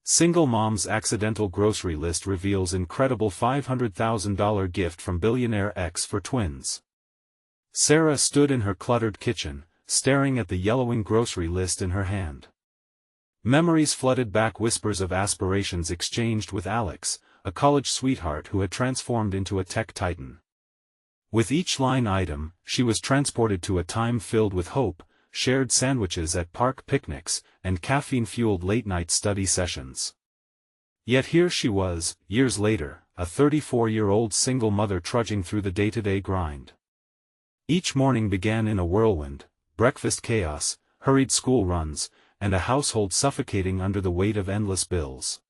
Single mom's accidental grocery list reveals incredible $500,000 gift from Billionaire X for twins. Sarah stood in her cluttered kitchen, staring at the yellowing grocery list in her hand. Memories flooded back, whispers of aspirations exchanged with Alex, a college sweetheart who had transformed into a tech titan. With each line item, she was transported to a time filled with hope, shared sandwiches at park picnics, and caffeine-fueled late-night study sessions. Yet here she was, years later, a 34-year-old single mother trudging through the day-to-day grind. Each morning began in a whirlwind: breakfast chaos, hurried school runs, and a household suffocating under the weight of endless bills.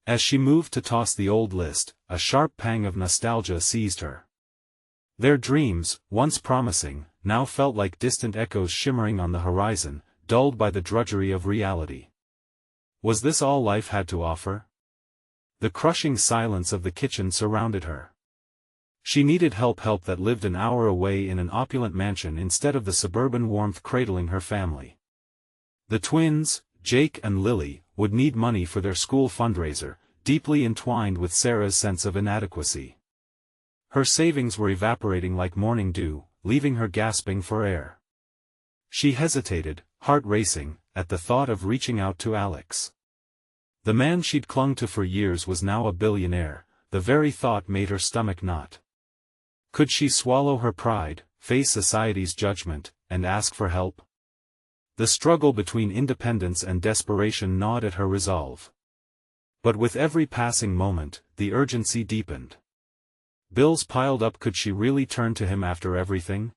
As she moved to toss the old list, a sharp pang of nostalgia seized her. Their dreams, once promising, now felt like distant echoes shimmering on the horizon, dulled by the drudgery of reality. Was this all life had to offer? The crushing silence of the kitchen surrounded her. She needed help that lived an hour away in an opulent mansion instead of the suburban warmth cradling her family. The twins, Jake and Lily, would need money for their school fundraiser, deeply entwined with Sarah's sense of inadequacy. Her savings were evaporating like morning dew, leaving her gasping for air. She hesitated, heart racing, at the thought of reaching out to Alex. The man she'd clung to for years was now a billionaire. The very thought made her stomach knot. Could she swallow her pride, face society's judgment, and ask for help? The struggle between independence and desperation gnawed at her resolve. But with every passing moment, the urgency deepened. Bills piled up. Could she really turn to him after everything?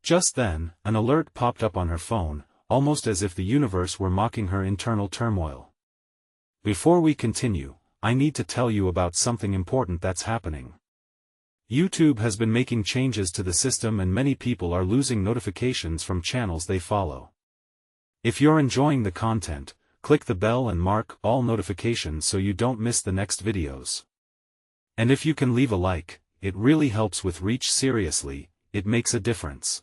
Just then, an alert popped up on her phone, almost as if the universe were mocking her internal turmoil. Before we continue, I need to tell you about something important that's happening. YouTube has been making changes to the system and many people are losing notifications from channels they follow. If you're enjoying the content, click the bell and mark all notifications so you don't miss the next videos. And if you can leave a like, it really helps with reach. Seriously, it makes a difference.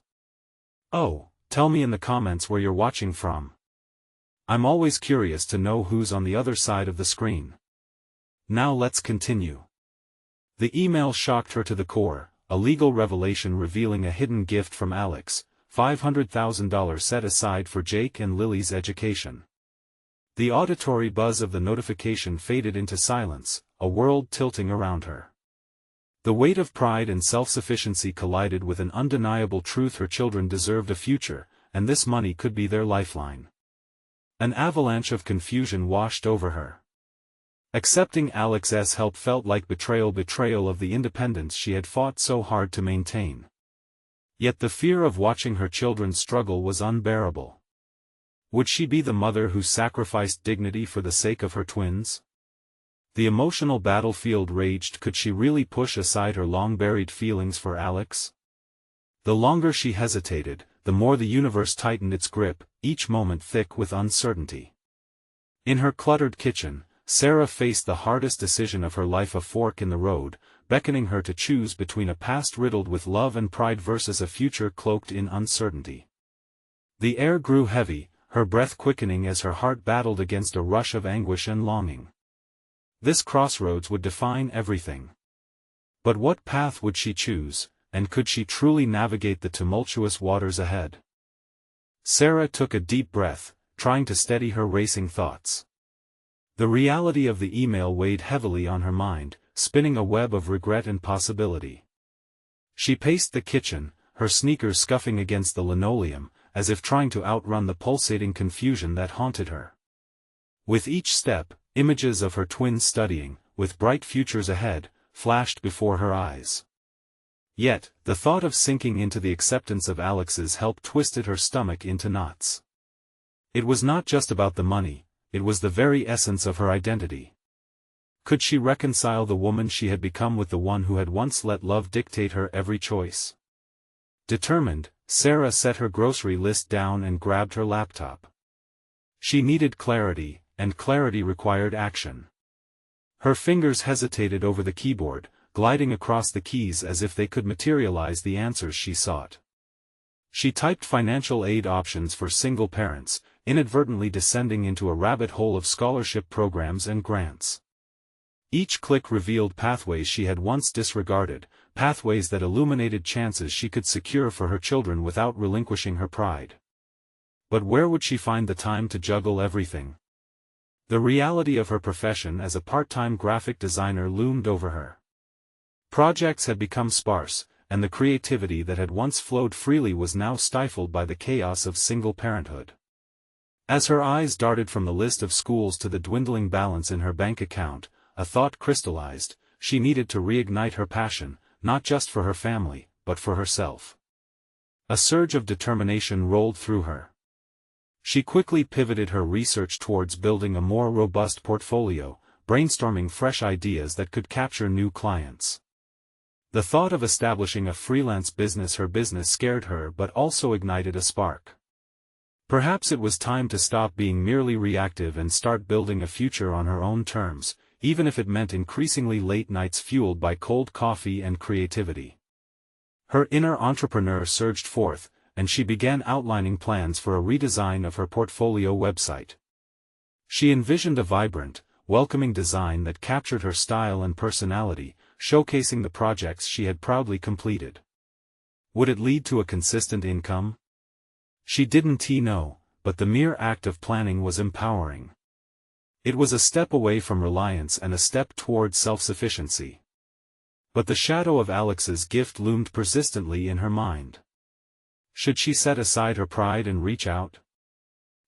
Oh, tell me in the comments where you're watching from. I'm always curious to know who's on the other side of the screen. Now let's continue. The email shocked her to the core, a legal revelation revealing a hidden gift from Alex, $500,000 set aside for Jake and Lily's education. The auditory buzz of the notification faded into silence, a world tilting around her. The weight of pride and self-sufficiency collided with an undeniable truth: her children deserved a future, and this money could be their lifeline. An avalanche of confusion washed over her. Accepting Alex's help felt like betrayal of the independence she had fought so hard to maintain. Yet the fear of watching her children struggle was unbearable. Would she be the mother who sacrificed dignity for the sake of her twins? The emotional battlefield raged. Could she really push aside her long-buried feelings for Alex? The longer she hesitated, the more the universe tightened its grip, each moment thick with uncertainty. In her cluttered kitchen, Sarah faced the hardest decision of her life: a fork in the road, beckoning her to choose between a past riddled with love and pride versus a future cloaked in uncertainty. The air grew heavy, her breath quickening as her heart battled against a rush of anguish and longing. This crossroads would define everything. But what path would she choose, and could she truly navigate the tumultuous waters ahead? Sarah took a deep breath, trying to steady her racing thoughts. The reality of the email weighed heavily on her mind, spinning a web of regret and possibility. She paced the kitchen, her sneakers scuffing against the linoleum, as if trying to outrun the pulsating confusion that haunted her. With each step, images of her twins studying, with bright futures ahead, flashed before her eyes. Yet, the thought of sinking into the acceptance of Alex's help twisted her stomach into knots. It was not just about the money, it was the very essence of her identity. Could she reconcile the woman she had become with the one who had once let love dictate her every choice? Determined, Sarah set her grocery list down and grabbed her laptop. She needed clarity, and clarity required action. Her fingers hesitated over the keyboard, gliding across the keys as if they could materialize the answers she sought. She typed financial aid options for single parents, inadvertently descending into a rabbit hole of scholarship programs and grants. Each click revealed pathways she had once disregarded, pathways that illuminated chances she could secure for her children without relinquishing her pride. But where would she find the time to juggle everything? The reality of her profession as a part-time graphic designer loomed over her. Projects had become sparse, and the creativity that had once flowed freely was now stifled by the chaos of single parenthood. As her eyes darted from the list of schools to the dwindling balance in her bank account, a thought crystallized: she needed to reignite her passion, not just for her family, but for herself. A surge of determination rolled through her. She quickly pivoted her research towards building a more robust portfolio, brainstorming fresh ideas that could capture new clients. The thought of establishing a freelance business scared her but also ignited a spark. Perhaps it was time to stop being merely reactive and start building a future on her own terms, even if it meant increasingly late nights fueled by cold coffee and creativity. Her inner entrepreneur surged forth, and she began outlining plans for a redesign of her portfolio website. She envisioned a vibrant, welcoming design that captured her style and personality, showcasing the projects she had proudly completed. Would it lead to a consistent income? She didn't know, but the mere act of planning was empowering. It was a step away from reliance and a step towards self-sufficiency. But the shadow of Alex's gift loomed persistently in her mind. Should she set aside her pride and reach out?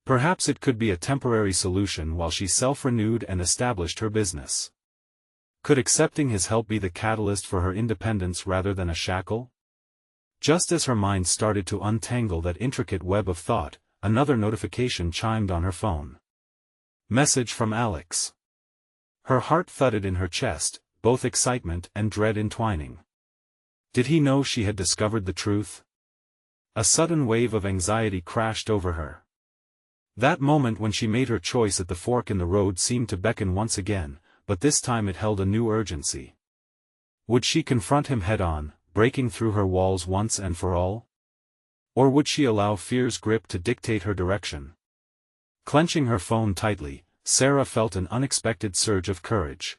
Perhaps it could be a temporary solution while she self-renewed and established her business. Could accepting his help be the catalyst for her independence rather than a shackle? Just as her mind started to untangle that intricate web of thought, another notification chimed on her phone. Message from Alex. Her heart thudded in her chest, both excitement and dread entwining. Did he know she had discovered the truth? A sudden wave of anxiety crashed over her. That moment when she made her choice at the fork in the road seemed to beckon once again, but this time it held a new urgency. Would she confront him head-on, breaking through her walls once and for all? Or would she allow fear's grip to dictate her direction? Clenching her phone tightly, Sarah felt an unexpected surge of courage.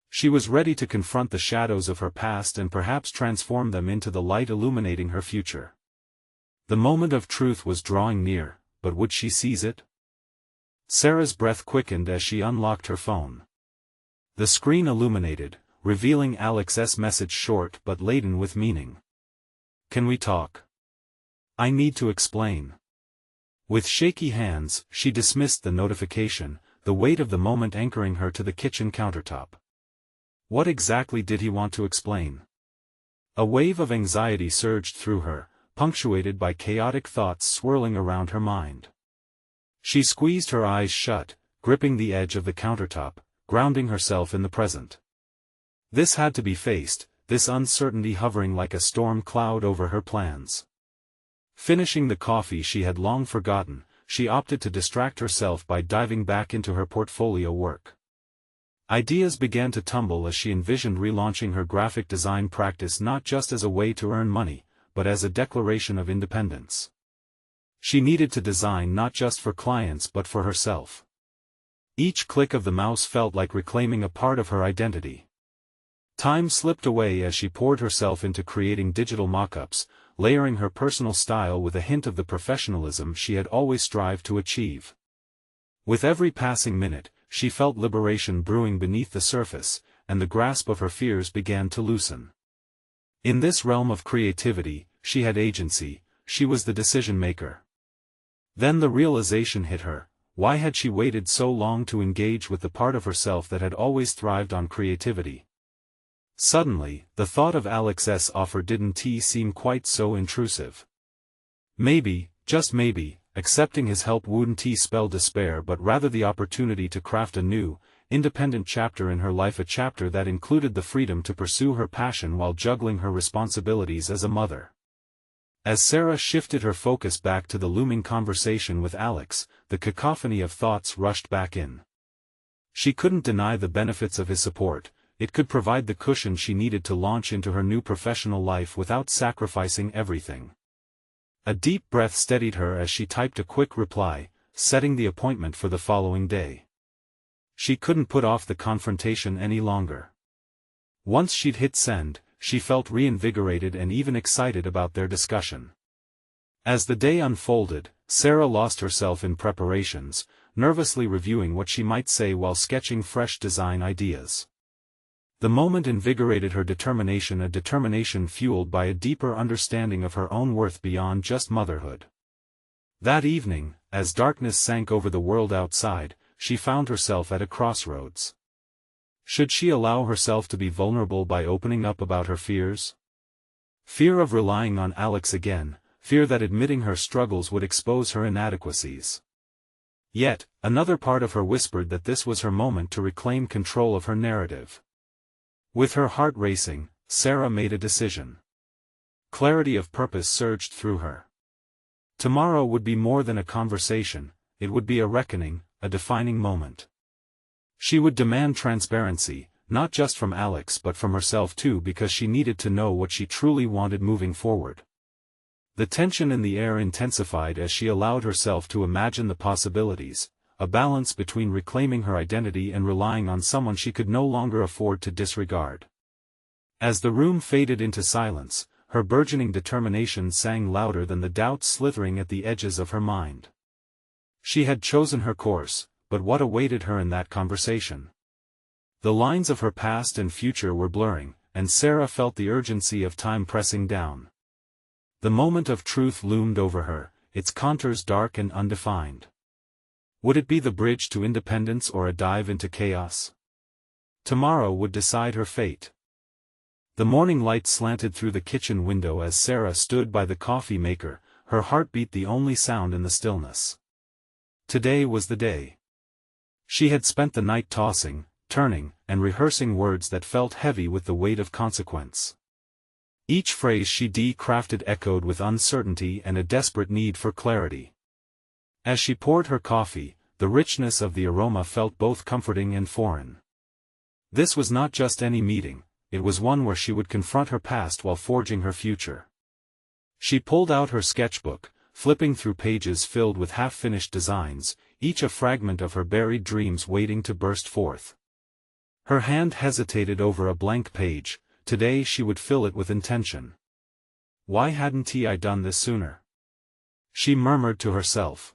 She was ready to confront the shadows of her past and perhaps transform them into the light illuminating her future. The moment of truth was drawing near, but would she seize it? Sarah's breath quickened as she unlocked her phone. The screen illuminated, revealing Alex's message, short but laden with meaning. Can we talk? I need to explain. With shaky hands, she dismissed the notification, the weight of the moment anchoring her to the kitchen countertop. What exactly did he want to explain? A wave of anxiety surged through her, punctuated by chaotic thoughts swirling around her mind. She squeezed her eyes shut, gripping the edge of the countertop, grounding herself in the present. This had to be faced, this uncertainty hovering like a storm cloud over her plans. Finishing the coffee she had long forgotten, she opted to distract herself by diving back into her portfolio work. Ideas began to tumble as she envisioned relaunching her graphic design practice not just as a way to earn money, but as a declaration of independence. She needed to design not just for clients but for herself. Each click of the mouse felt like reclaiming a part of her identity. Time slipped away as she poured herself into creating digital mock-ups, layering her personal style with a hint of the professionalism she had always strived to achieve. With every passing minute, she felt liberation brewing beneath the surface, and the grasp of her fears began to loosen. In this realm of creativity, she had agency, she was the decision-maker. Then the realization hit her: why had she waited so long to engage with the part of herself that had always thrived on creativity? Suddenly, the thought of Alex's offer didn't seem quite so intrusive. Maybe, just maybe, accepting his help wouldn't spell despair but rather the opportunity to craft a new, independent chapter in her life, a chapter that included the freedom to pursue her passion while juggling her responsibilities as a mother. As Sarah shifted her focus back to the looming conversation with Alex, the cacophony of thoughts rushed back in. She couldn't deny the benefits of his support. It could provide the cushion she needed to launch into her new professional life without sacrificing everything. A deep breath steadied her as she typed a quick reply, setting the appointment for the following day. She couldn't put off the confrontation any longer. Once she'd hit send, she felt reinvigorated and even excited about their discussion. As the day unfolded, Sarah lost herself in preparations, nervously reviewing what she might say while sketching fresh design ideas. The moment invigorated her determination, a determination fueled by a deeper understanding of her own worth beyond just motherhood. That evening, as darkness sank over the world outside, she found herself at a crossroads. Should she allow herself to be vulnerable by opening up about her fears? Fear of relying on Alex again, fear that admitting her struggles would expose her inadequacies. Yet, another part of her whispered that this was her moment to reclaim control of her narrative. With her heart racing, Sarah made a decision. Clarity of purpose surged through her. Tomorrow would be more than a conversation, it would be a reckoning, a defining moment. She would demand transparency, not just from Alex but from herself too, because she needed to know what she truly wanted moving forward. The tension in the air intensified as she allowed herself to imagine the possibilities, a balance between reclaiming her identity and relying on someone she could no longer afford to disregard. As the room faded into silence, her burgeoning determination sang louder than the doubts slithering at the edges of her mind. She had chosen her course, but what awaited her in that conversation? The lines of her past and future were blurring, and Sarah felt the urgency of time pressing down. The moment of truth loomed over her, its contours dark and undefined. Would it be the bridge to independence or a dive into chaos? Tomorrow would decide her fate. The morning light slanted through the kitchen window as Sarah stood by the coffee maker, her heartbeat the only sound in the stillness. Today was the day. She had spent the night tossing, turning, and rehearsing words that felt heavy with the weight of consequence. Each phrase she crafted echoed with uncertainty and a desperate need for clarity. As she poured her coffee, the richness of the aroma felt both comforting and foreign. This was not just any meeting, it was one where she would confront her past while forging her future. She pulled out her sketchbook, flipping through pages filled with half-finished designs, each a fragment of her buried dreams waiting to burst forth. Her hand hesitated over a blank page. Today she would fill it with intention. Why hadn't I done this sooner? She murmured to herself.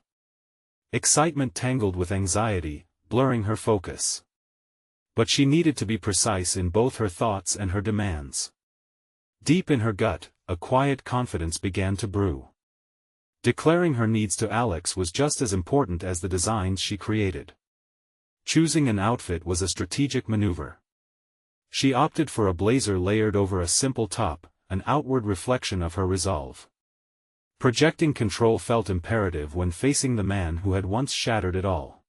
Excitement tangled with anxiety, blurring her focus. But she needed to be precise in both her thoughts and her demands. Deep in her gut, a quiet confidence began to brew. Declaring her needs to Alex was just as important as the designs she created. Choosing an outfit was a strategic maneuver. She opted for a blazer layered over a simple top, an outward reflection of her resolve. Projecting control felt imperative when facing the man who had once shattered it all.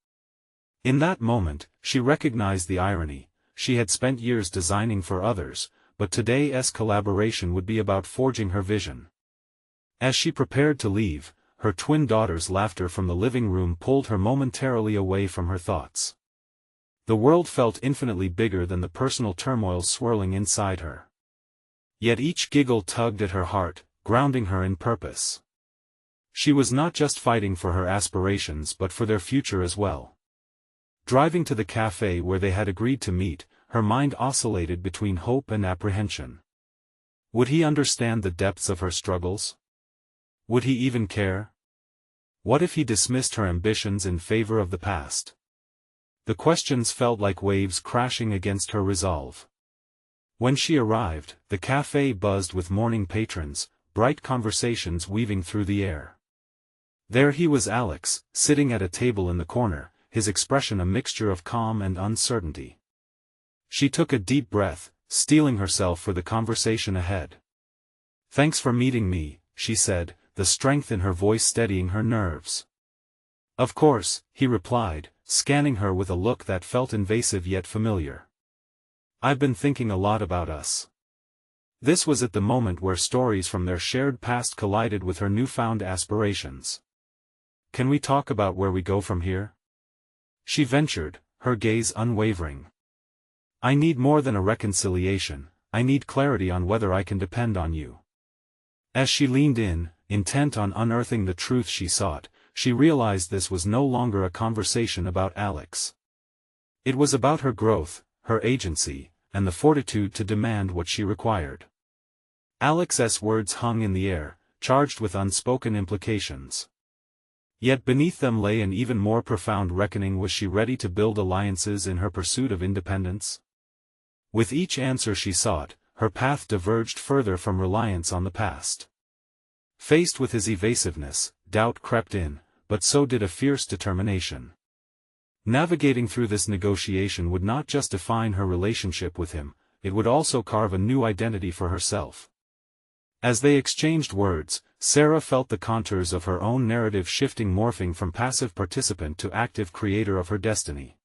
In that moment, she recognized the irony. She had spent years designing for others, but today's collaboration would be about forging her vision. As she prepared to leave, her twin daughter's laughter from the living room pulled her momentarily away from her thoughts. The world felt infinitely bigger than the personal turmoil swirling inside her. Yet each giggle tugged at her heart, grounding her in purpose. She was not just fighting for her aspirations but for their future as well. Driving to the cafe where they had agreed to meet, her mind oscillated between hope and apprehension. Would he understand the depths of her struggles? Would he even care? What if he dismissed her ambitions in favor of the past? The questions felt like waves crashing against her resolve. When she arrived, the cafe buzzed with morning patrons, bright conversations weaving through the air. There he was, Alex, sitting at a table in the corner, his expression a mixture of calm and uncertainty. She took a deep breath, steeling herself for the conversation ahead. "Thanks for meeting me," she said, the strength in her voice steadying her nerves. "Of course," he replied, scanning her with a look that felt invasive yet familiar. "I've been thinking a lot about us." This was at the moment where stories from their shared past collided with her newfound aspirations. "Can we talk about where we go from here?" she ventured, her gaze unwavering. "I need more than a reconciliation, I need clarity on whether I can depend on you." As she leaned in, intent on unearthing the truth she sought, she realized this was no longer a conversation about Alex. It was about her growth, her agency, and the fortitude to demand what she required. Alex's words hung in the air, charged with unspoken implications. Yet beneath them lay an even more profound reckoning: was she ready to build alliances in her pursuit of independence? With each answer she sought, her path diverged further from reliance on the past. Faced with his evasiveness, doubt crept in, but so did a fierce determination. Navigating through this negotiation would not just define her relationship with him, it would also carve a new identity for herself. As they exchanged words, Sarah felt the contours of her own narrative shifting, morphing from passive participant to active creator of her destiny.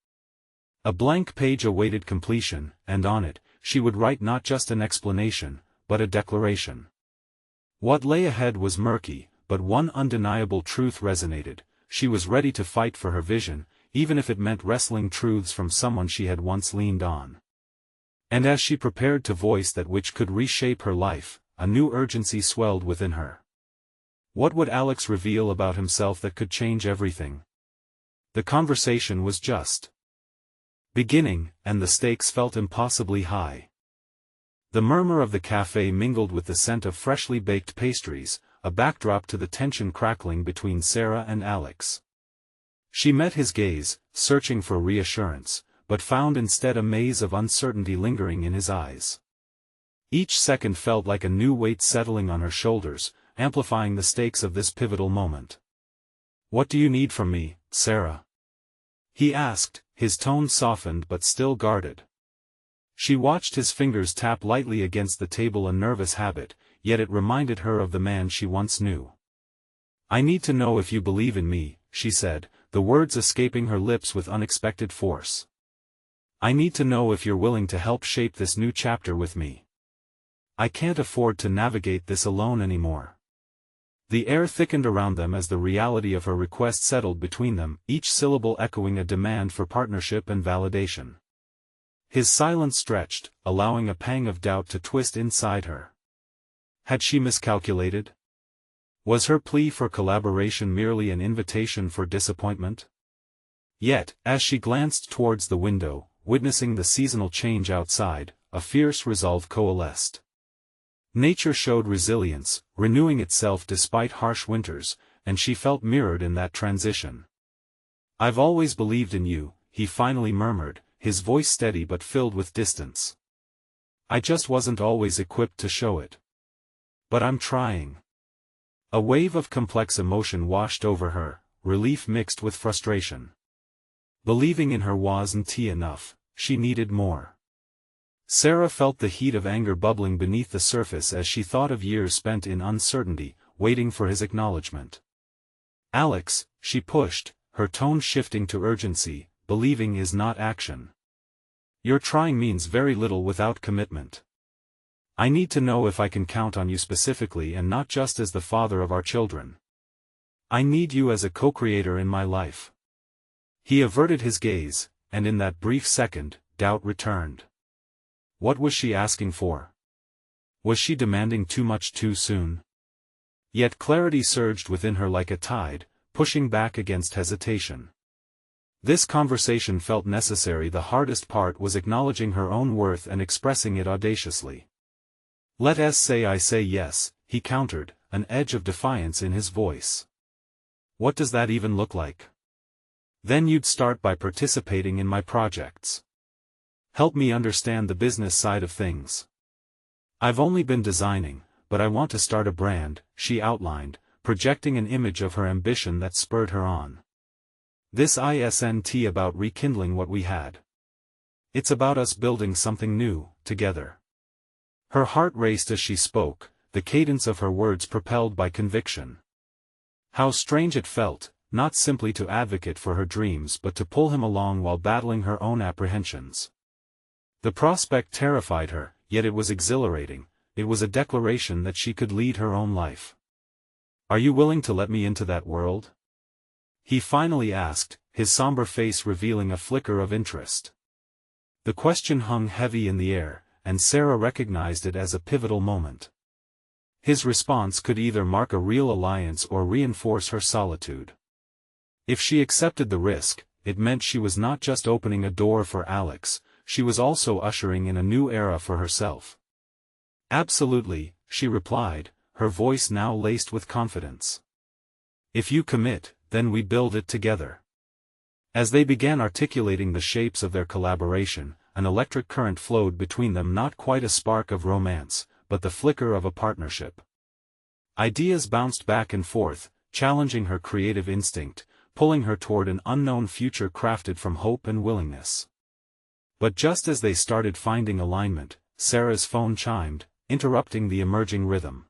A blank page awaited completion, and on it, she would write not just an explanation, but a declaration. What lay ahead was murky, but one undeniable truth resonated: she was ready to fight for her vision, even if it meant wresting truths from someone she had once leaned on. And as she prepared to voice that which could reshape her life, a new urgency swelled within her. What would Alex reveal about himself that could change everything? The conversation was just beginning, and the stakes felt impossibly high. The murmur of the cafe mingled with the scent of freshly baked pastries, a backdrop to the tension crackling between Sarah and Alex. She met his gaze, searching for reassurance, but found instead a maze of uncertainty lingering in his eyes. Each second felt like a new weight settling on her shoulders, amplifying the stakes of this pivotal moment. "What do you need from me, Sarah?" he asked, his tone softened but still guarded. She watched his fingers tap lightly against the table, a nervous habit, yet it reminded her of the man she once knew. "I need to know if you believe in me," she said, the words escaping her lips with unexpected force. "I need to know if you're willing to help shape this new chapter with me. I can't afford to navigate this alone anymore." The air thickened around them as the reality of her request settled between them, each syllable echoing a demand for partnership and validation. His silence stretched, allowing a pang of doubt to twist inside her. Had she miscalculated? Was her plea for collaboration merely an invitation for disappointment? Yet, as she glanced towards the window, witnessing the seasonal change outside, a fierce resolve coalesced. Nature showed resilience, renewing itself despite harsh winters, and she felt mirrored in that transition. "I've always believed in you," he finally murmured, his voice steady but filled with distance. "I just wasn't always equipped to show it. But I'm trying." A wave of complex emotion washed over her, relief mixed with frustration. Believing in her wasn't enough, she needed more. Sarah felt the heat of anger bubbling beneath the surface as she thought of years spent in uncertainty, waiting for his acknowledgement. "Alex," she pushed, her tone shifting to urgency, "believing is not action. Your trying means very little without commitment. I need to know if I can count on you specifically and not just as the father of our children. I need you as a co-creator in my life." He averted his gaze, and in that brief second, doubt returned. What was she asking for? Was she demanding too much too soon? Yet clarity surged within her like a tide, pushing back against hesitation. This conversation felt necessary. The hardest part was acknowledging her own worth and expressing it audaciously. "Let us say I say yes," he countered, an edge of defiance in his voice. "What does that even look like?" "Then you'd start by participating in my projects. Help me understand the business side of things. I've only been designing, but I want to start a brand," she outlined, projecting an image of her ambition that spurred her on. "This isn't about rekindling what we had. It's about us building something new, together." Her heart raced as she spoke, the cadence of her words propelled by conviction. How strange it felt, not simply to advocate for her dreams but to pull him along while battling her own apprehensions. The prospect terrified her, yet it was exhilarating. It was a declaration that she could lead her own life. "Are you willing to let me into that world?" he finally asked, his somber face revealing a flicker of interest. The question hung heavy in the air, and Sarah recognized it as a pivotal moment. His response could either mark a real alliance or reinforce her solitude. If she accepted the risk, it meant she was not just opening a door for Alex, she was also ushering in a new era for herself. "Absolutely," she replied, her voice now laced with confidence. "If you commit, then we build it together." As they began articulating the shapes of their collaboration, an electric current flowed between them, not quite a spark of romance, but the flicker of a partnership. Ideas bounced back and forth, challenging her creative instinct, pulling her toward an unknown future crafted from hope and willingness. But just as they started finding alignment, Sarah's phone chimed, interrupting the emerging rhythm.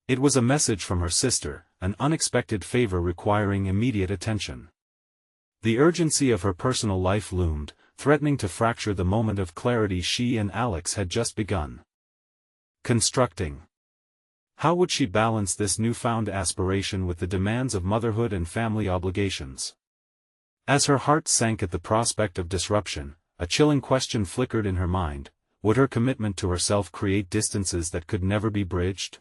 It was a message from her sister, an unexpected favor requiring immediate attention. The urgency of her personal life loomed, threatening to fracture the moment of clarity she and Alex had just begun constructing. How would she balance this newfound aspiration with the demands of motherhood and family obligations? As her heart sank at the prospect of disruption, a chilling question flickered in her mind: would her commitment to herself create distances that could never be bridged?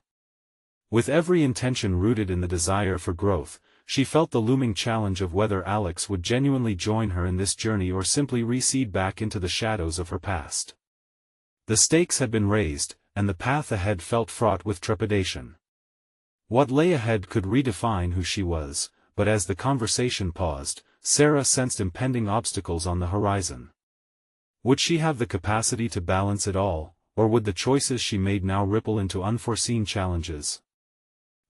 With every intention rooted in the desire for growth, she felt the looming challenge of whether Alex would genuinely join her in this journey or simply recede back into the shadows of her past. The stakes had been raised, and the path ahead felt fraught with trepidation. What lay ahead could redefine who she was, but as the conversation paused, Sarah sensed impending obstacles on the horizon. Would she have the capacity to balance it all, or would the choices she made now ripple into unforeseen challenges?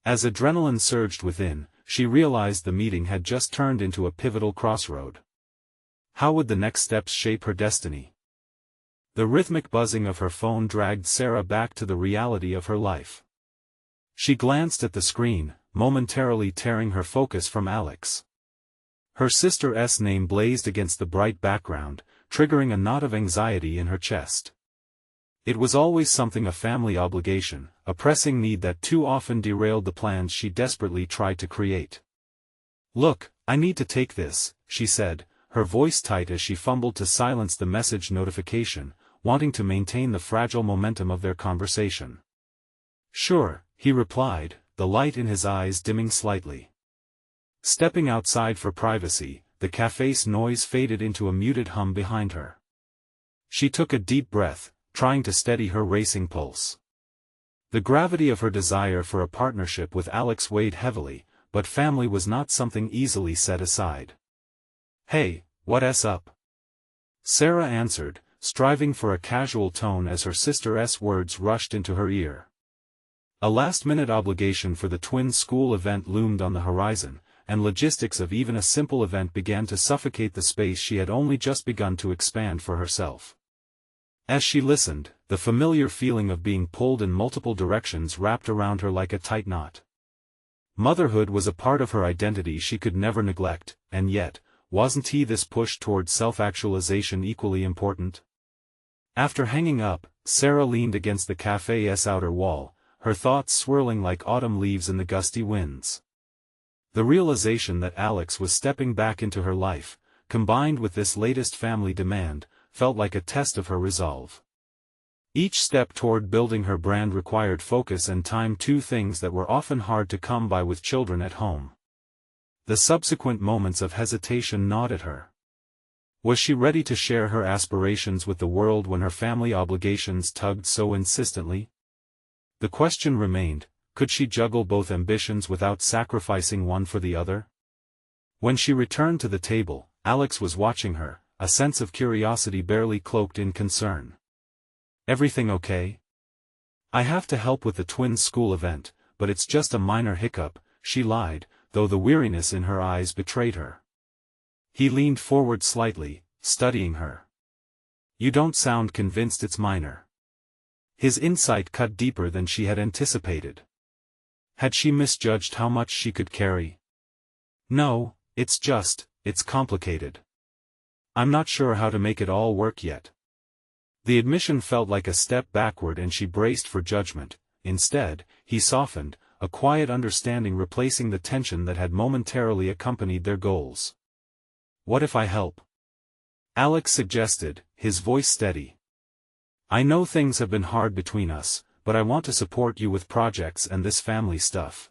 As adrenaline surged within, she realized the meeting had just turned into a pivotal crossroad. How would the next steps shape her destiny? The rhythmic buzzing of her phone dragged Sarah back to the reality of her life. She glanced at the screen, momentarily tearing her focus from Alex. Her sister's name blazed against the bright background, triggering a knot of anxiety in her chest. It was always something: a family obligation, a pressing need that too often derailed the plans she desperately tried to create. "Look, I need to take this," she said, her voice tight as she fumbled to silence the message notification, wanting to maintain the fragile momentum of their conversation. "Sure," he replied, the light in his eyes dimming slightly. Stepping outside for privacy, the cafe's noise faded into a muted hum behind her. She took a deep breath, trying to steady her racing pulse. The gravity of her desire for a partnership with Alex weighed heavily, but family was not something easily set aside. "Hey, what's up?" Sarah answered, striving for a casual tone as her sister's words rushed into her ear. A last-minute obligation for the twins' school event loomed on the horizon, and logistics of even a simple event began to suffocate the space she had only just begun to expand for herself. As she listened, the familiar feeling of being pulled in multiple directions wrapped around her like a tight knot. Motherhood was a part of her identity she could never neglect, and yet, wasn't this push toward self-actualization equally important? After hanging up, Sarah leaned against the cafe's outer wall, her thoughts swirling like autumn leaves in the gusty winds. The realization that Alex was stepping back into her life, combined with this latest family demand, felt like a test of her resolve. Each step toward building her brand required focus and time, two things that were often hard to come by with children at home. The subsequent moments of hesitation gnawed at her. Was she ready to share her aspirations with the world when her family obligations tugged so insistently? The question remained: could she juggle both ambitions without sacrificing one for the other? When she returned to the table, Alex was watching her, a sense of curiosity barely cloaked in concern. "Everything okay?" "I have to help with the twins' school event, but it's just a minor hiccup," she lied, though the weariness in her eyes betrayed her. He leaned forward slightly, studying her. "You don't sound convinced it's minor." His insight cut deeper than she had anticipated. Had she misjudged how much she could carry? "No, it's complicated. I'm not sure how to make it all work yet." The admission felt like a step backward and she braced for judgment. Instead, he softened, a quiet understanding replacing the tension that had momentarily accompanied their goals. "What if I help?" Alex suggested, his voice steady. "I know things have been hard between us, but I want to support you with projects and this family stuff.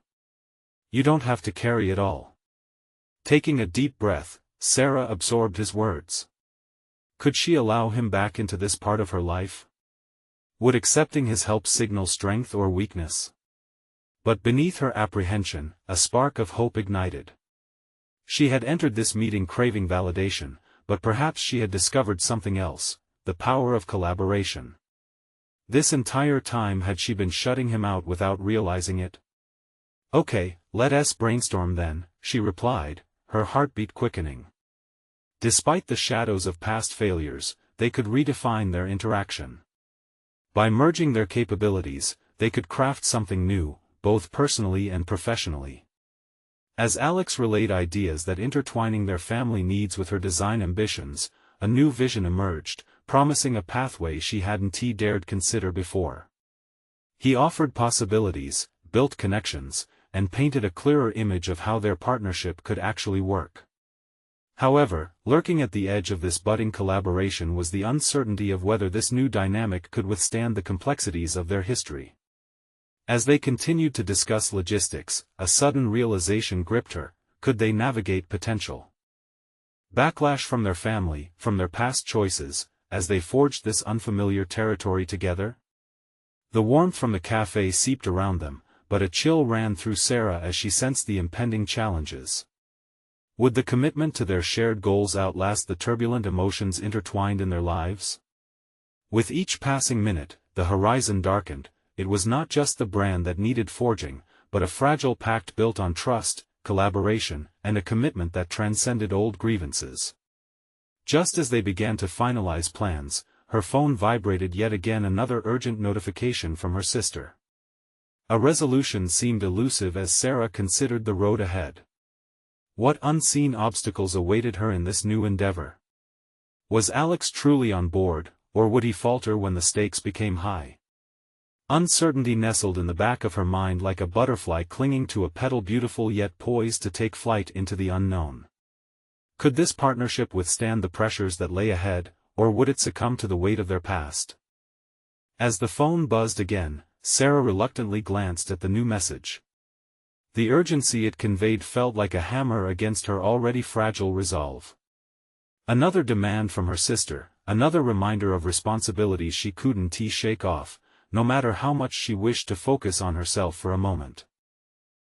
You don't have to carry it all." Taking a deep breath, Sarah absorbed his words. Could she allow him back into this part of her life? Would accepting his help signal strength or weakness? But beneath her apprehension, a spark of hope ignited. She had entered this meeting craving validation, but perhaps she had discovered something else, the power of collaboration. This entire time had she been shutting him out without realizing it? "Okay, let us brainstorm then," she replied, her heartbeat quickening. Despite the shadows of past failures, they could redefine their interaction. By merging their capabilities, they could craft something new, both personally and professionally. As Alex relayed ideas that intertwining their family needs with her design ambitions, a new vision emerged, promising a pathway she hadn't dared consider before. He offered possibilities, built connections, and painted a clearer image of how their partnership could actually work. However, lurking at the edge of this budding collaboration was the uncertainty of whether this new dynamic could withstand the complexities of their history. As they continued to discuss logistics, a sudden realization gripped her: could they navigate potential backlash from their family, from their past choices, as they forged this unfamiliar territory together? The warmth from the cafe seeped around them, but a chill ran through Sarah as she sensed the impending challenges. Would the commitment to their shared goals outlast the turbulent emotions intertwined in their lives? With each passing minute, the horizon darkened. It was not just the brand that needed forging, but a fragile pact built on trust, collaboration, and a commitment that transcended old grievances. Just as they began to finalize plans, her phone vibrated yet again, another urgent notification from her sister. A resolution seemed elusive as Sarah considered the road ahead. What unseen obstacles awaited her in this new endeavor? Was Alex truly on board, or would he falter when the stakes became high? Uncertainty nestled in the back of her mind like a butterfly clinging to a petal, beautiful yet poised to take flight into the unknown. Could this partnership withstand the pressures that lay ahead, or would it succumb to the weight of their past? As the phone buzzed again, Sarah reluctantly glanced at the new message. The urgency it conveyed felt like a hammer against her already fragile resolve. Another demand from her sister, another reminder of responsibilities she couldn't shake off, no matter how much she wished to focus on herself for a moment.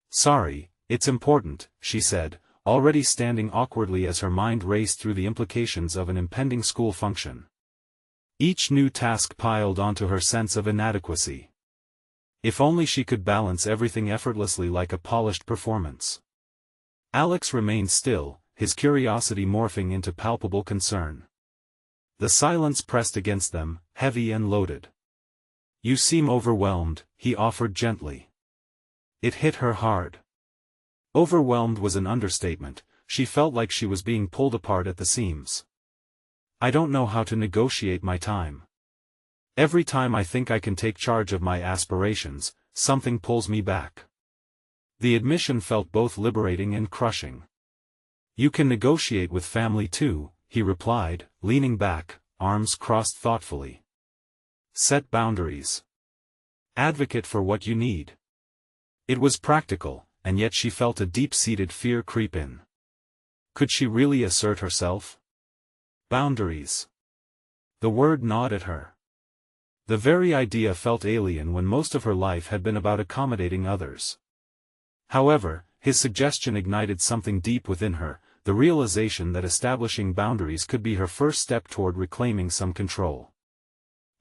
"Sorry, it's important," she said, already standing awkwardly as her mind raced through the implications of an impending school function. Each new task piled onto her sense of inadequacy. If only she could balance everything effortlessly like a polished performance. Alex remained still, his curiosity morphing into palpable concern. The silence pressed against them, heavy and loaded. "You seem overwhelmed," he offered gently. It hit her hard. Overwhelmed was an understatement. She felt like she was being pulled apart at the seams. "I don't know how to negotiate my time. Every time I think I can take charge of my aspirations, something pulls me back." The admission felt both liberating and crushing. "You can negotiate with family too," he replied, leaning back, arms crossed thoughtfully. "Set boundaries. Advocate for what you need." It was practical, and yet she felt a deep-seated fear creep in. Could she really assert herself? Boundaries. The word gnawed at her. The very idea felt alien when most of her life had been about accommodating others. However, his suggestion ignited something deep within her, the realization that establishing boundaries could be her first step toward reclaiming some control.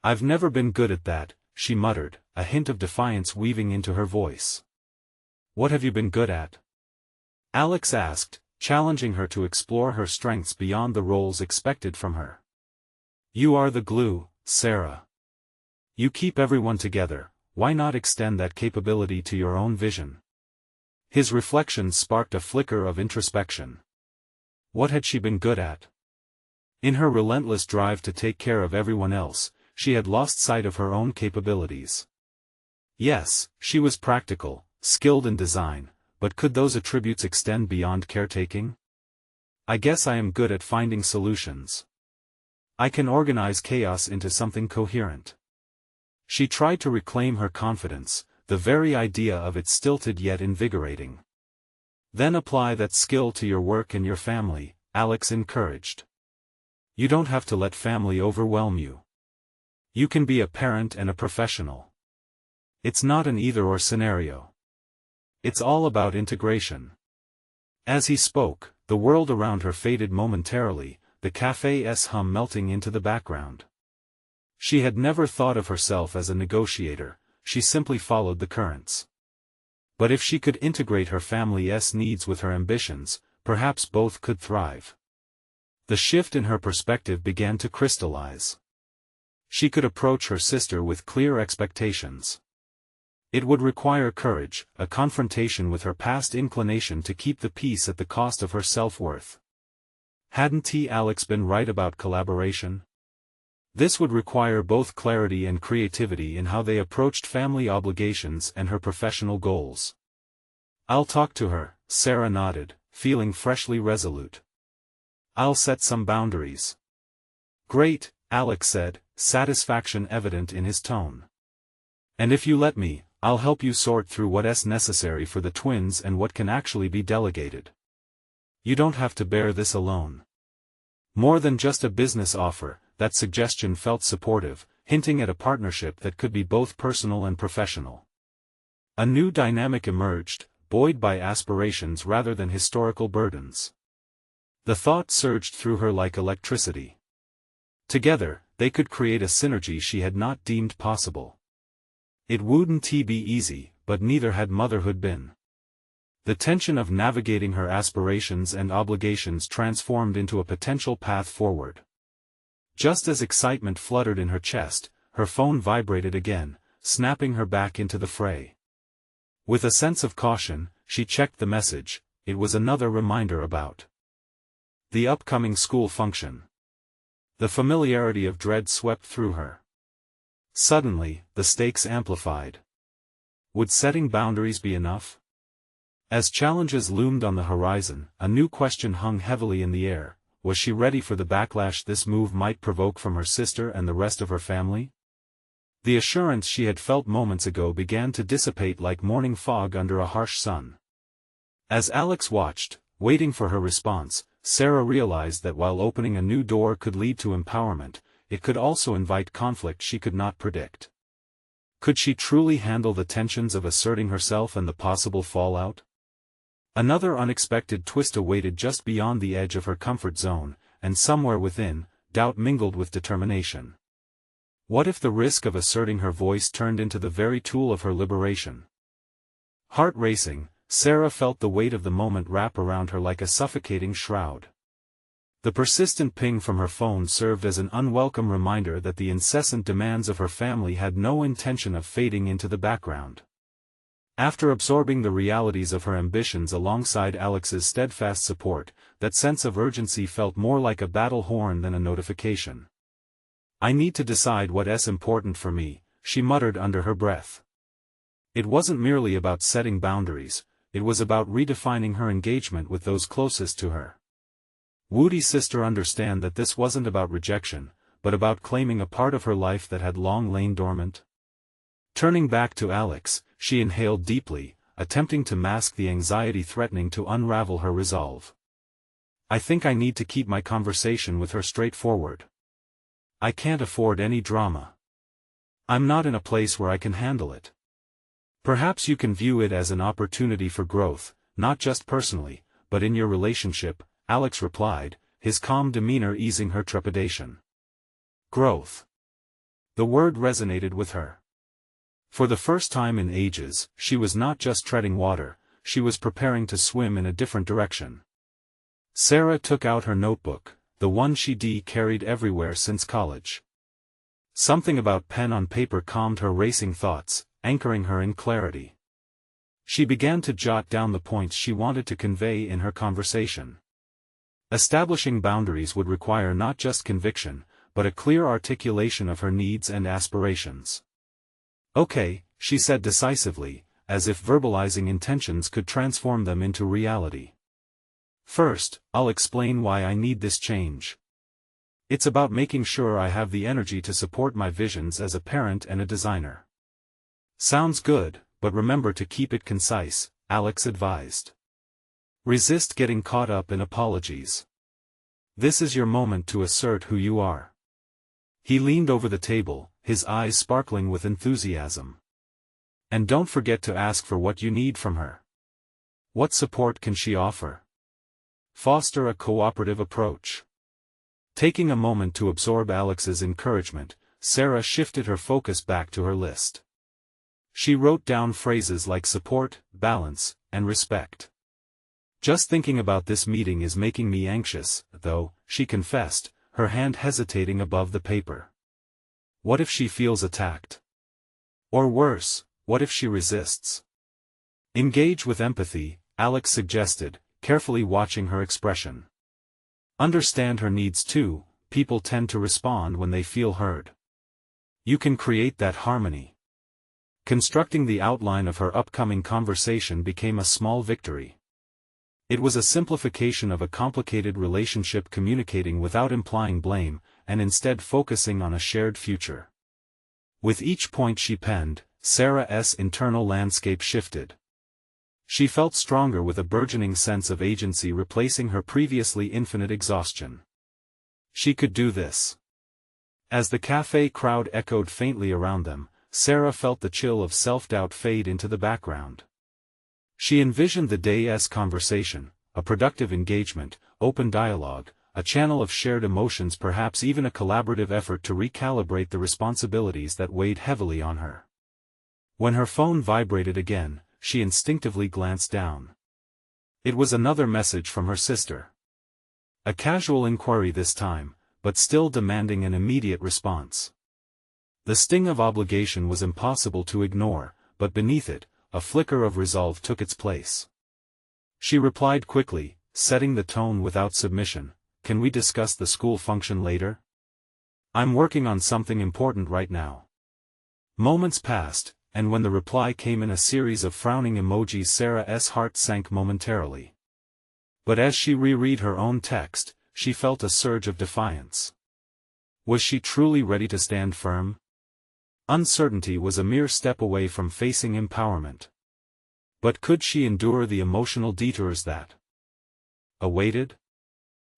"I've never been good at that," she muttered, a hint of defiance weaving into her voice. "What have you been good at?" Alex asked, challenging her to explore her strengths beyond the roles expected from her. "You are the glue, Sarah. You keep everyone together, why not extend that capability to your own vision?" His reflections sparked a flicker of introspection. What had she been good at? In her relentless drive to take care of everyone else, she had lost sight of her own capabilities. Yes, she was practical, skilled in design, but could those attributes extend beyond caretaking? "I guess I am good at finding solutions. I can organize chaos into something coherent." She tried to reclaim her confidence, the very idea of it stilted yet invigorating. Then apply that skill to your work and your family, Alex encouraged. You don't have to let family overwhelm you. You can be a parent and a professional. It's not an either-or scenario. It's all about integration. As he spoke, the world around her faded momentarily, the cafe's hum melting into the background. She had never thought of herself as a negotiator, she simply followed the currents. But if she could integrate her family's needs with her ambitions, perhaps both could thrive. The shift in her perspective began to crystallize. She could approach her sister with clear expectations. It would require courage, a confrontation with her past inclination to keep the peace at the cost of her self-worth. Hadn't Alex been right about collaboration? This would require both clarity and creativity in how they approached family obligations and her professional goals. I'll talk to her, Sarah nodded, feeling freshly resolute. I'll set some boundaries. Great, Alex said, satisfaction evident in his tone. And if you let me, I'll help you sort through what's necessary for the twins and what can actually be delegated. You don't have to bear this alone. More than just a business offer, that suggestion felt supportive, hinting at a partnership that could be both personal and professional. A new dynamic emerged, buoyed by aspirations rather than historical burdens. The thought surged through her like electricity. Together, they could create a synergy she had not deemed possible. It wouldn't be easy, but neither had motherhood been. The tension of navigating her aspirations and obligations transformed into a potential path forward. Just as excitement fluttered in her chest, her phone vibrated again, snapping her back into the fray. With a sense of caution, she checked the message. It was another reminder about the upcoming school function. The familiarity of dread swept through her. Suddenly, the stakes amplified. Would setting boundaries be enough? As challenges loomed on the horizon, a new question hung heavily in the air. Was she ready for the backlash this move might provoke from her sister and the rest of her family? The assurance she had felt moments ago began to dissipate like morning fog under a harsh sun. As Alex watched, waiting for her response, Sarah realized that while opening a new door could lead to empowerment, it could also invite conflict she could not predict. Could she truly handle the tensions of asserting herself and the possible fallout? Another unexpected twist awaited just beyond the edge of her comfort zone, and somewhere within, doubt mingled with determination. What if the risk of asserting her voice turned into the very tool of her liberation? Heart racing, Sarah felt the weight of the moment wrap around her like a suffocating shroud. The persistent ping from her phone served as an unwelcome reminder that the incessant demands of her family had no intention of fading into the background. After absorbing the realities of her ambitions alongside Alex's steadfast support, that sense of urgency felt more like a battle horn than a notification. I need to decide what's important for me, she muttered under her breath. It wasn't merely about setting boundaries, it was about redefining her engagement with those closest to her. Would sister understand that this wasn't about rejection, but about claiming a part of her life that had long lain dormant? Turning back to Alex, she inhaled deeply, attempting to mask the anxiety threatening to unravel her resolve. I think I need to keep my conversation with her straightforward. I can't afford any drama. I'm not in a place where I can handle it. Perhaps you can view it as an opportunity for growth, not just personally, but in your relationship, Alex replied, his calm demeanor easing her trepidation. Growth. The word resonated with her. For the first time in ages, she was not just treading water, she was preparing to swim in a different direction. Sarah took out her notebook, the one she'd carried everywhere since college. Something about pen on paper calmed her racing thoughts, anchoring her in clarity. She began to jot down the points she wanted to convey in her conversation. Establishing boundaries would require not just conviction, but a clear articulation of her needs and aspirations. Okay, she said decisively, as if verbalizing intentions could transform them into reality. First, I'll explain why I need this change. It's about making sure I have the energy to support my visions as a parent and a designer. Sounds good, but remember to keep it concise, Alex advised. Resist getting caught up in apologies. This is your moment to assert who you are. He leaned over the table, his eyes sparkling with enthusiasm. And don't forget to ask for what you need from her. What support can she offer? Foster a cooperative approach. Taking a moment to absorb Alex's encouragement, Sarah shifted her focus back to her list. She wrote down phrases like support, balance, and respect. Just thinking about this meeting is making me anxious, though, she confessed, her hand hesitating above the paper. What if she feels attacked? Or worse, what if she resists? Engage with empathy, Alex suggested, carefully watching her expression. Understand her needs too. People tend to respond when they feel heard. You can create that harmony. Constructing the outline of her upcoming conversation became a small victory. It was a simplification of a complicated relationship, communicating without implying blame, and instead focusing on a shared future. With each point she penned, Sarah's internal landscape shifted. She felt stronger, with a burgeoning sense of agency replacing her previously infinite exhaustion. She could do this. As the cafe crowd echoed faintly around them, Sarah felt the chill of self-doubt fade into the background. She envisioned the day's conversation, a productive engagement, open dialogue, a channel of shared emotions, perhaps even a collaborative effort to recalibrate the responsibilities that weighed heavily on her. When her phone vibrated again, she instinctively glanced down. It was another message from her sister. A casual inquiry this time, but still demanding an immediate response. The sting of obligation was impossible to ignore, but beneath it, a flicker of resolve took its place. She replied quickly, setting the tone without submission. Can we discuss the school function later? I'm working on something important right now. Moments passed, and when the reply came in a series of frowning emojis, Sarah's heart sank momentarily. But as she reread her own text, she felt a surge of defiance. Was she truly ready to stand firm? Uncertainty was a mere step away from facing empowerment. But could she endure the emotional detours that awaited?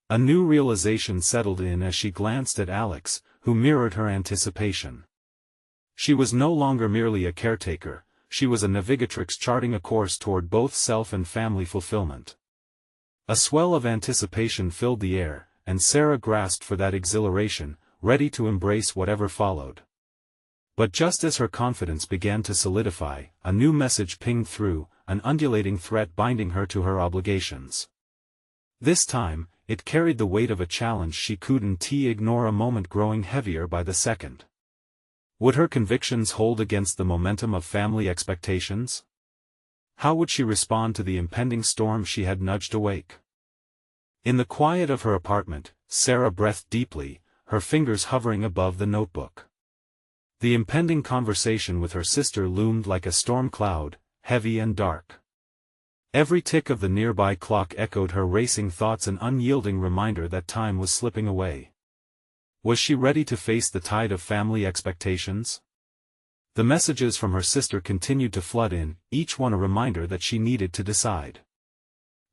A new realization settled in as she glanced at Alex, who mirrored her anticipation. She was no longer merely a caretaker, she was a navigatrix charting a course toward both self and family fulfillment. A swell of anticipation filled the air, and Sarah grasped for that exhilaration, ready to embrace whatever followed. But just as her confidence began to solidify, a new message pinged through, an undulating threat binding her to her obligations. This time, it carried the weight of a challenge she couldn't ignore, a moment growing heavier by the second. Would her convictions hold against the momentum of family expectations? How would she respond to the impending storm she had nudged awake? In the quiet of her apartment, Sarah breathed deeply, her fingers hovering above the notebook. The impending conversation with her sister loomed like a storm cloud, heavy and dark. Every tick of the nearby clock echoed her racing thoughts, an unyielding reminder that time was slipping away. Was she ready to face the tide of family expectations? The messages from her sister continued to flood in, each one a reminder that she needed to decide.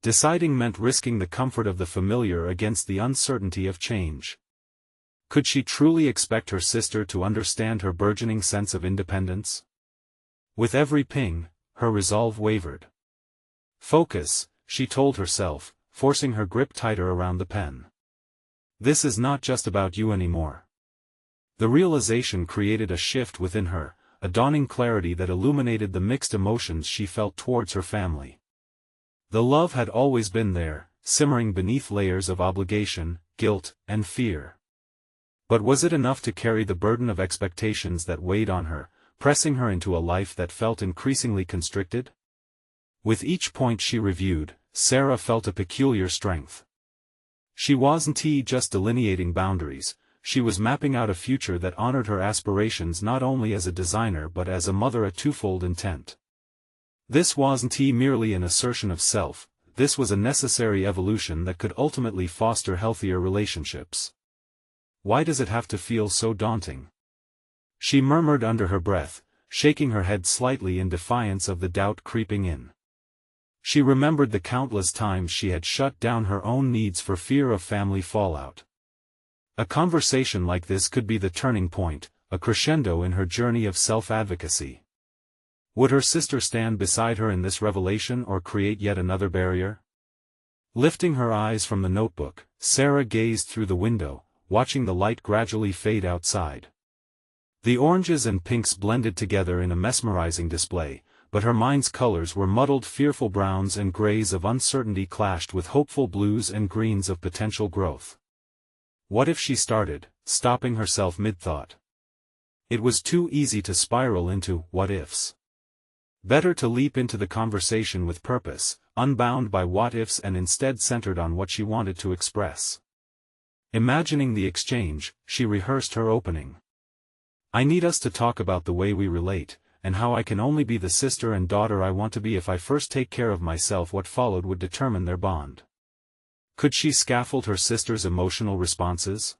Deciding meant risking the comfort of the familiar against the uncertainty of change. Could she truly expect her sister to understand her burgeoning sense of independence? With every ping, her resolve wavered. Focus, she told herself, forcing her grip tighter around the pen. This is not just about you anymore. The realization created a shift within her, a dawning clarity that illuminated the mixed emotions she felt towards her family. The love had always been there, simmering beneath layers of obligation, guilt, and fear. But was it enough to carry the burden of expectations that weighed on her, pressing her into a life that felt increasingly constricted? With each point she reviewed, Sarah felt a peculiar strength. She wasn't just delineating boundaries, she was mapping out a future that honored her aspirations not only as a designer but as a mother, a twofold intent. This wasn't merely an assertion of self, this was a necessary evolution that could ultimately foster healthier relationships. Why does it have to feel so daunting? She murmured under her breath, shaking her head slightly in defiance of the doubt creeping in. She remembered the countless times she had shut down her own needs for fear of family fallout. A conversation like this could be the turning point, a crescendo in her journey of self-advocacy. Would her sister stand beside her in this revelation or create yet another barrier? Lifting her eyes from the notebook, Sarah gazed through the window, watching the light gradually fade outside. The oranges and pinks blended together in a mesmerizing display, but her mind's colors were muddled. Fearful browns and grays of uncertainty clashed with hopeful blues and greens of potential growth. What if she started, stopping herself mid-thought? It was too easy to spiral into what-ifs. Better to leap into the conversation with purpose, unbound by what-ifs and instead centered on what she wanted to express. Imagining the exchange, she rehearsed her opening. I need us to talk about the way we relate, and how I can only be the sister and daughter I want to be if I first take care of myself. What followed would determine their bond. Could she scaffold her sister's emotional responses?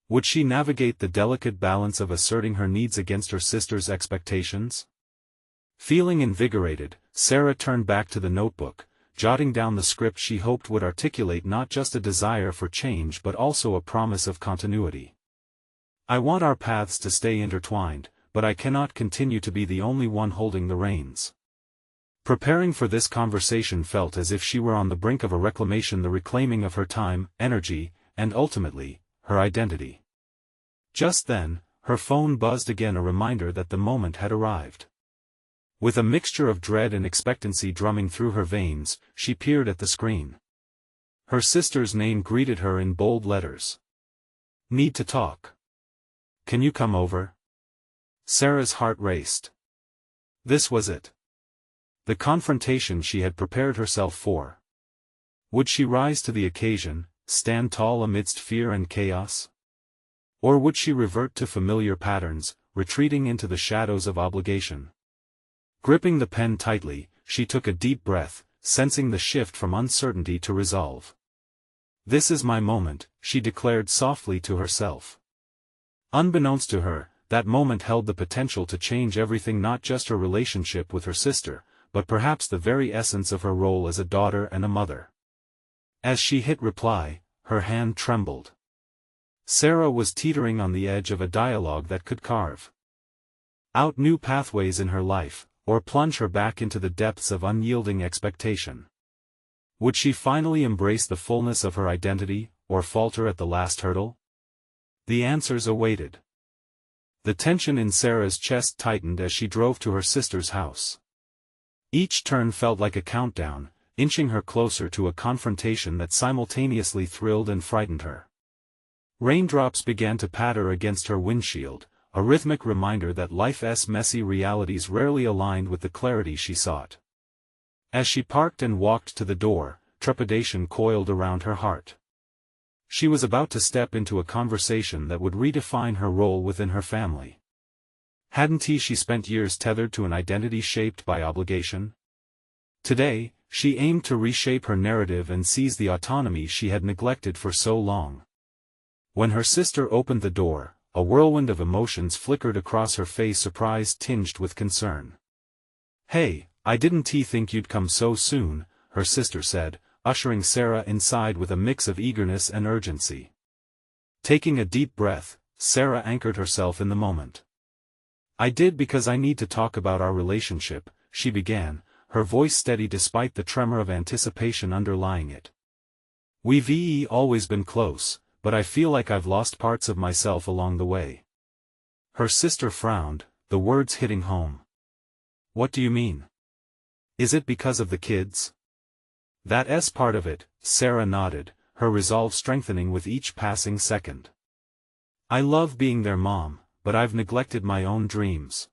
Would she navigate the delicate balance of asserting her needs against her sister's expectations? Feeling invigorated, Sarah turned back to the notebook, jotting down the script she hoped would articulate not just a desire for change but also a promise of continuity. I want our paths to stay intertwined, but I cannot continue to be the only one holding the reins. Preparing for this conversation felt as if she were on the brink of a reclamation, the reclaiming of her time, energy, and ultimately, her identity. Just then, her phone buzzed again, a reminder that the moment had arrived. With a mixture of dread and expectancy drumming through her veins, she peered at the screen. Her sister's name greeted her in bold letters. Need to talk. Can you come over? Sarah's heart raced. This was it. The confrontation she had prepared herself for. Would she rise to the occasion, stand tall amidst fear and chaos? Or would she revert to familiar patterns, retreating into the shadows of obligation? Gripping the pen tightly, she took a deep breath, sensing the shift from uncertainty to resolve. This is my moment, she declared softly to herself. Unbeknownst to her, that moment held the potential to change everything, not just her relationship with her sister, but perhaps the very essence of her role as a daughter and a mother. As she hit reply, her hand trembled. Sarah was teetering on the edge of a dialogue that could carve out new pathways in her life, or plunge her back into the depths of unyielding expectation. Would she finally embrace the fullness of her identity, or falter at the last hurdle? The answers awaited. The tension in Sarah's chest tightened as she drove to her sister's house. Each turn felt like a countdown, inching her closer to a confrontation that simultaneously thrilled and frightened her. Raindrops began to patter against her windshield, a rhythmic reminder that life's messy realities rarely aligned with the clarity she sought. As she parked and walked to the door, trepidation coiled around her heart. She was about to step into a conversation that would redefine her role within her family. Hadn't she spent years tethered to an identity shaped by obligation? Today, she aimed to reshape her narrative and seize the autonomy she had neglected for so long. When her sister opened the door, a whirlwind of emotions flickered across her face, surprise tinged with concern. Hey, I didn't think you'd come so soon, her sister said, ushering Sarah inside with a mix of eagerness and urgency. Taking a deep breath, Sarah anchored herself in the moment. I did because I need to talk about our relationship, she began, her voice steady despite the tremor of anticipation underlying it. We've always been close, but I feel like I've lost parts of myself along the way. Her sister frowned, the words hitting home. What do you mean? Is it because of the kids? That's part of it, Sarah nodded, her resolve strengthening with each passing second. I love being their mom, but I've neglected my own dreams.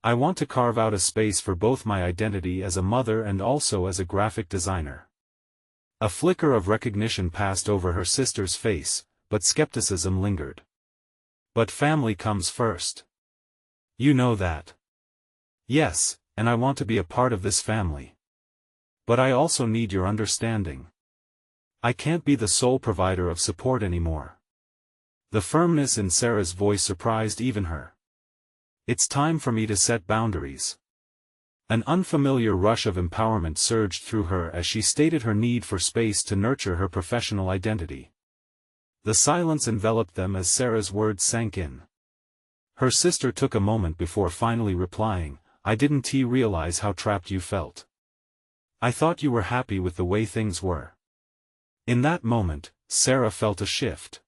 I want to carve out a space for both my identity as a mother and also as a graphic designer. A flicker of recognition passed over her sister's face, but skepticism lingered. But family comes first. You know that. Yes, and I want to be a part of this family. But I also need your understanding. I can't be the sole provider of support anymore. The firmness in Sarah's voice surprised even her. "It's time for me to set boundaries." An unfamiliar rush of empowerment surged through her as she stated her need for space to nurture her professional identity. The silence enveloped them as Sarah's words sank in. Her sister took a moment before finally replying, "I didn't realize how trapped you felt. I thought you were happy with the way things were." In that moment, Sarah felt a shift.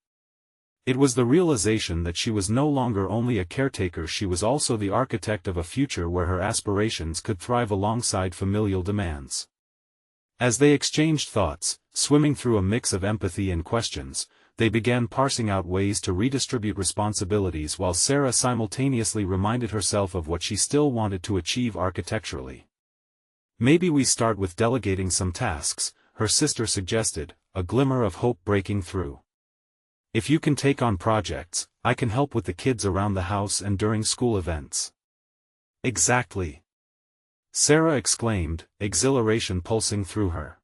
It was the realization that she was no longer only a caretaker, she was also the architect of a future where her aspirations could thrive alongside familial demands. As they exchanged thoughts, swimming through a mix of empathy and questions, they began parsing out ways to redistribute responsibilities while Sarah simultaneously reminded herself of what she still wanted to achieve architecturally. "Maybe we start with delegating some tasks," her sister suggested, a glimmer of hope breaking through. "If you can take on projects, I can help with the kids around the house and during school events." "Exactly!" Sarah exclaimed, exhilaration pulsing through her.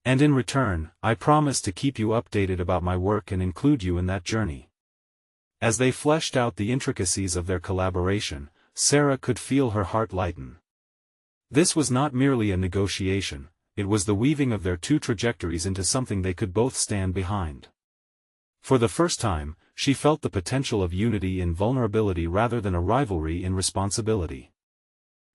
"And in return, I promise to keep you updated about my work and include you in that journey." As they fleshed out the intricacies of their collaboration, Sarah could feel her heart lighten. This was not merely a negotiation, it was the weaving of their two trajectories into something they could both stand behind. For the first time, she felt the potential of unity in vulnerability rather than a rivalry in responsibility.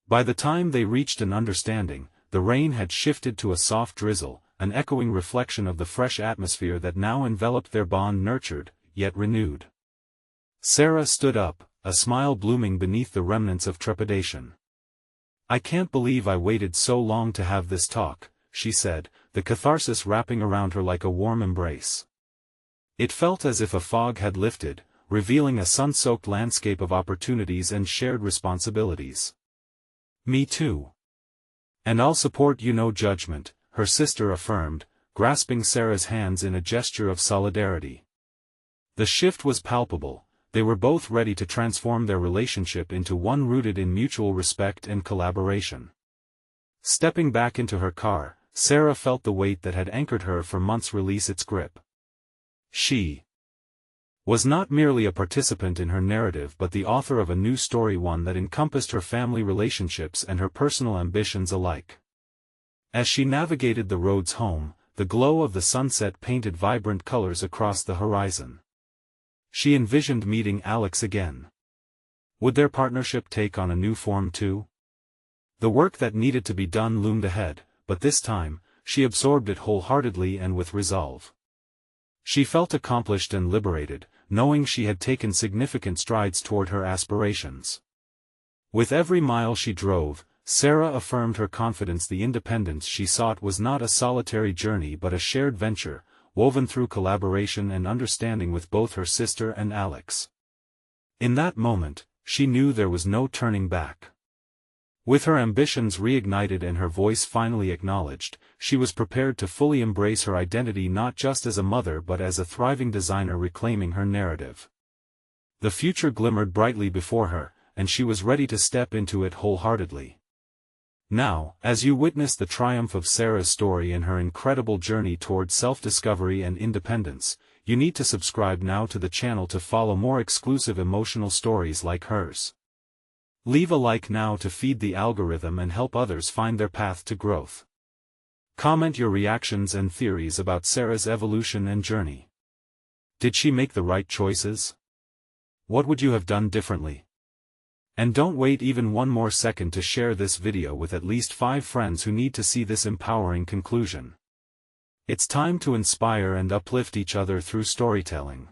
By the time they reached an understanding, the rain had shifted to a soft drizzle, an echoing reflection of the fresh atmosphere that now enveloped their bond, nurtured, yet renewed. Sarah stood up, a smile blooming beneath the remnants of trepidation. "I can't believe I waited so long to have this talk," she said, the catharsis wrapping around her like a warm embrace. It felt as if a fog had lifted, revealing a sun-soaked landscape of opportunities and shared responsibilities. "Me too. And I'll support you, no judgment," her sister affirmed, grasping Sarah's hands in a gesture of solidarity. The shift was palpable, they were both ready to transform their relationship into one rooted in mutual respect and collaboration. Stepping back into her car, Sarah felt the weight that had anchored her for months release its grip. She was not merely a participant in her narrative but the author of a new story, one that encompassed her family relationships and her personal ambitions alike. As she navigated the roads home, the glow of the sunset painted vibrant colors across the horizon. She envisioned meeting Alex again. Would their partnership take on a new form too? The work that needed to be done loomed ahead, but this time, she absorbed it wholeheartedly and with resolve. She felt accomplished and liberated, knowing she had taken significant strides toward her aspirations. With every mile she drove, Sarah affirmed her confidence the independence she sought was not a solitary journey but a shared venture, woven through collaboration and understanding with both her sister and Alex. In that moment, she knew there was no turning back. With her ambitions reignited and her voice finally acknowledged, she was prepared to fully embrace her identity not just as a mother but as a thriving designer reclaiming her narrative. The future glimmered brightly before her, and she was ready to step into it wholeheartedly. Now, as you witness the triumph of Sarah's story and her incredible journey toward self-discovery and independence, you need to subscribe now to the channel to follow more exclusive emotional stories like hers. Leave a like now to feed the algorithm and help others find their path to growth. Comment your reactions and theories about Sarah's evolution and journey. Did she make the right choices? What would you have done differently? And don't wait even one more second to share this video with at least 5 friends who need to see this empowering conclusion. It's time to inspire and uplift each other through storytelling.